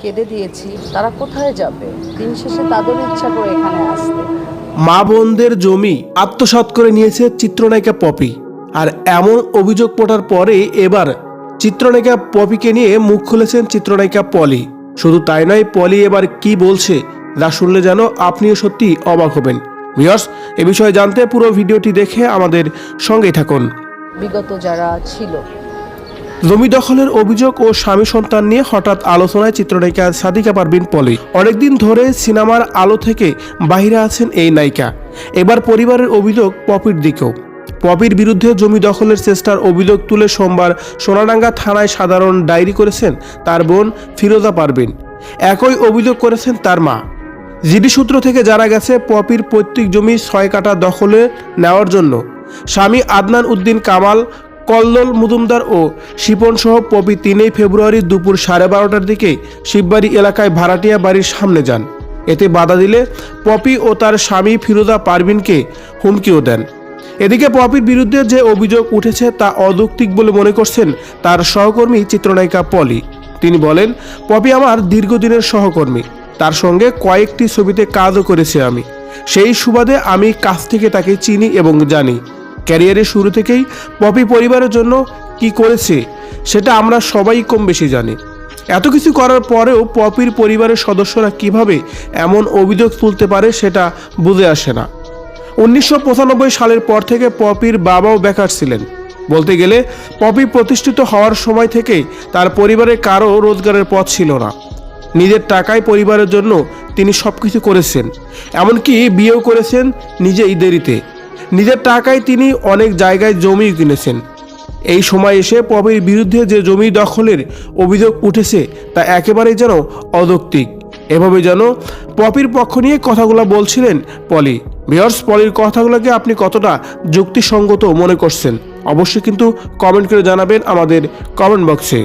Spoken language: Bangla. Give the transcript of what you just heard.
কেঁদে দিয়েছি, তারা কোথায় যাবে? দিন শেষে তাদের ইচ্ছা করে এখানে আসতে। মা বোনদের জমি আত্মসাৎ করে নিয়েছে চিত্রনায়িকা পপি। আর এমন অভিযোগ পড়ার পরে এবার চিত্রনায়িকা পপিকে নিয়ে মুখ খুলেছেন চিত্রনায়িকা পলি। শুধু তাই নয়, পলি এবার কি বলছে তা শুনলে যেন আপনিও সত্যি অবাক হবেন। ভিউয়ার্স, এ বিষয়ে জানতে পুরো ভিডিওটি দেখে আমাদের সঙ্গেই থাকুন। বিগত যারা ছিল, জমি দখলের অভিযোগ ও স্বামী সন্তান নিয়ে হঠাৎ আলোচনায় চিত্রনায়িকা সাদিকা পারভিন পলি। অনেকদিন ধরে সিনেমার আলো থেকে বাইরে আছেন এই নায়িকা। এবার পরিবারের অভিযোগ পপির দিকেও। পপির বিরুদ্ধে জমি দখলের চেষ্টার অভিযোগ তুলে সোমবার সোনাডাঙ্গা থানায় সাধারণ ডায়েরি করেছেন তার বোন ফিরোজা পারভিন। একই অভিযোগ করেছেন তার মা। জিডি সূত্র থেকে জানা গেছে, পপির পৈতৃক জমি 6 কাঠা দখলে নেওয়ার জন্য স্বামী আদনান উদ্দিন কামাল, কল্লোল মজুমদার ও শিপন সহ পপি 3 ফেব্রুয়ারি দুপুর 12:30টার দিকে শিববাড়ি এলাকায় ভাড়াটিয়া বাড়ির সামনে যান। এতে বাধা দিলে পপি ও তার স্বামী ফিরোজা পারভিনকে হুমকিও দেন। এদিকে পপির বিরুদ্ধে যে অভিযোগ উঠেছে তা অযৌক্তিক বলে মনে করছেন তার সহকর্মী চিত্রনায়িকা পলি। তিনি বলেন, পপি আমার দীর্ঘদিনের সহকর্মী, তার সঙ্গে কয়েকটি ছবিতে কাজও করেছি আমি। সেই সুবাদে আমি কাছ থেকে তাকে চিনি এবং জানি। ক্যারিয়ারের শুরু থেকেই পপি পরিবারের জন্য কি করেছে সেটা আমরা সবাই কম বেশি জানি। এত কিছু করার পরেও পপির পরিবারের সদস্যরা কিভাবে এমন অভিযোগ তুলতে পারে সেটা বুঝে আসে না। 1995 সালের পর থেকে পপির বাবাও বেকার ছিলেন। বলতে গেলে পপি প্রতিষ্ঠিত হওয়ার সময় থেকেই তার পরিবারের কারো রোজগারের পথ ছিল না। নিজের টাকায় পরিবারের জন্য তিনি সবকিছু করেছেন, এমনকি বিয়েও করেছেন নিজেই দেরিতে। নিজের টাকায় তিনি অনেক জায়গায় জমি কিনেছেন। এই সময় এসে পপির বিরুদ্ধে যে জমি দখলের অভিযোগ উঠেছে তা একেবারেই যেন অযৌক্তিক। এভাবে যেন পপির পক্ষ নিয়ে কথাগুলো বলছিলেন পলি। ভিউয়ার্স, পলির কথাগুলোকে আপনি কতটা যুক্তিসঙ্গত মনে করছেন অবশ্যই কিন্তু কমেন্ট করে জানাবেন আমাদের কমেন্ট বক্সে।